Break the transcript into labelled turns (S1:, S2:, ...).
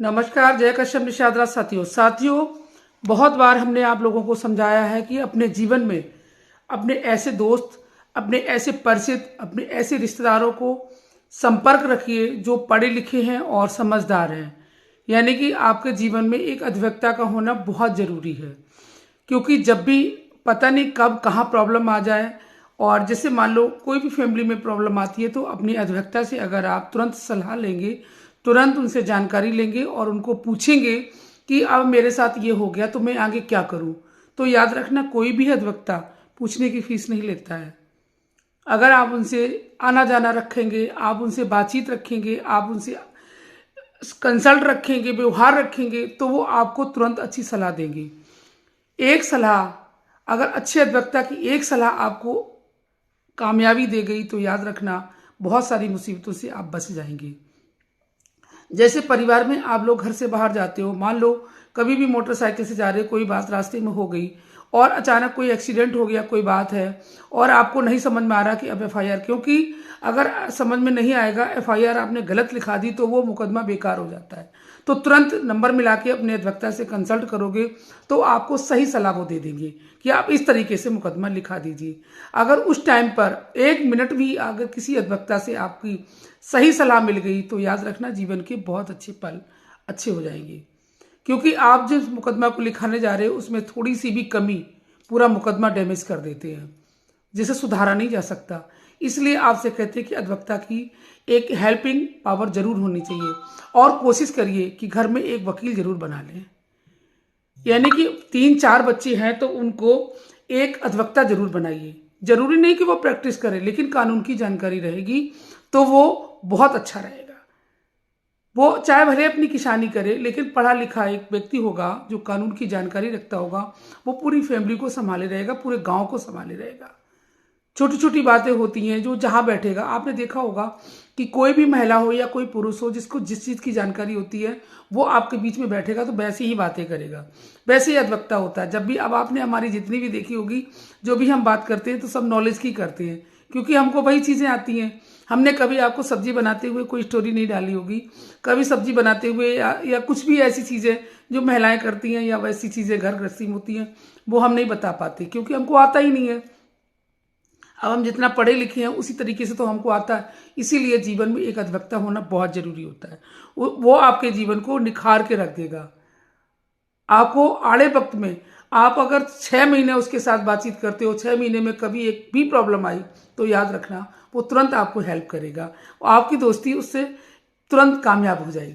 S1: नमस्कार, जय कश्यप निषादरा साथियों। बहुत बार हमने आप लोगों को समझाया है कि अपने जीवन में अपने ऐसे दोस्त, अपने ऐसे परिचित, अपने ऐसे रिश्तेदारों को संपर्क रखिए जो पढ़े लिखे हैं और समझदार हैं। यानी कि आपके जीवन में एक अधिवक्ता का होना बहुत ज़रूरी है, क्योंकि जब भी पता नहीं कब कहाँ प्रॉब्लम आ जाए, और जैसे मान लो कोई भी फैमिली में प्रॉब्लम आती है तो अपनी अधिवक्ता से अगर आप तुरंत सलाह लेंगे, तुरंत उनसे जानकारी लेंगे और उनको पूछेंगे कि अब मेरे साथ ये हो गया तो मैं आगे क्या करूं, तो याद रखना कोई भी अधिवक्ता पूछने की फीस नहीं लेता है। अगर आप उनसे आना जाना रखेंगे, आप उनसे बातचीत रखेंगे, आप उनसे कंसल्ट रखेंगे, व्यवहार रखेंगे, तो वो आपको तुरंत अच्छी सलाह देंगे। एक सलाह, अगर अच्छे अधिवक्ता की एक सलाह आपको कामयाबी दे गई तो याद रखना बहुत सारी मुसीबतों से आप बच जाएंगे। जैसे परिवार में आप लोग घर से बाहर जाते हो, मान लो कभी भी मोटरसाइकिल से जा रहे हो, कोई बात रास्ते में हो गई और अचानक कोई एक्सीडेंट हो गया, कोई बात है और आपको नहीं समझ में आ रहा कि अब एफआईआर, क्योंकि अगर समझ में नहीं आएगा, एफआईआर आपने गलत लिखा दी तो वो मुकदमा बेकार हो जाता है। तो तुरंत नंबर मिला के अपने अधिवक्ता से कंसल्ट करोगे तो आपको सही सलाह वो दे देंगे कि आप इस तरीके से मुकदमा लिखा दीजिए। अगर उस टाइम पर 1 मिनट भी अगर किसी अधिवक्ता से आपकी सही सलाह मिल गई तो याद रखना जीवन के बहुत अच्छे पल अच्छे हो जाएंगे, क्योंकि आप जिस मुकदमा को लिखाने जा रहे हो उसमें थोड़ी सी भी कमी पूरा मुकदमा डैमेज कर देते हैं, जिसे सुधारा नहीं जा सकता। इसलिए आपसे कहते हैं कि अधिवक्ता की एक हेल्पिंग पावर जरूर होनी चाहिए और कोशिश करिए कि घर में एक वकील जरूर बना लें। यानी कि 3-4 बच्चे हैं तो उनको एक अधिवक्ता जरूर बनाइए। जरूरी नहीं कि वो प्रैक्टिस करे, लेकिन कानून की जानकारी रहेगी तो वो बहुत अच्छा रहेगा। वो चाहे भले अपनी किसानी करे, लेकिन पढ़ा लिखा एक व्यक्ति होगा जो कानून की जानकारी रखता होगा, वो पूरी फैमिली को संभाले रहेगा, पूरे गांव को संभाले रहेगा। छोटी छोटी बातें होती हैं जो जहां बैठेगा, आपने देखा होगा कि कोई भी महिला हो या कोई पुरुष हो, जिसको जिस चीज की जानकारी होती है वो आपके बीच में बैठेगा तो वैसे ही बातें करेगा। वैसे ही अधिवक्ता होता है। जब भी अब आपने हमारी जितनी भी देखी होगी, जो भी हम बात करते हैं तो सब नॉलेज की करते हैं, क्योंकि हमको वही चीजें आती हैं। हमने कभी आपको सब्जी बनाते हुए कोई स्टोरी नहीं डाली होगी, कभी सब्जी बनाते हुए या कुछ भी ऐसी चीजें जो महिलाएं करती हैं या वैसी चीजें घर गृहस्थी में होती हैं, वो हम नहीं बता पाते क्योंकि हमको आता ही नहीं है। अब हम जितना पढ़े लिखे हैं उसी तरीके से तो हमको आता है। इसीलिए जीवन में एक अधिवक्ता होना बहुत जरूरी होता है। वो आपके जीवन को निखार के रख देगा। आपको आड़े वक्त में, आप अगर 6 महीने उसके साथ बातचीत करते हो, 6 महीने में कभी एक भी प्रॉब्लम आई तो याद रखना वो तुरंत आपको हेल्प करेगा और आपकी दोस्ती उससे तुरंत कामयाब हो जाएगी।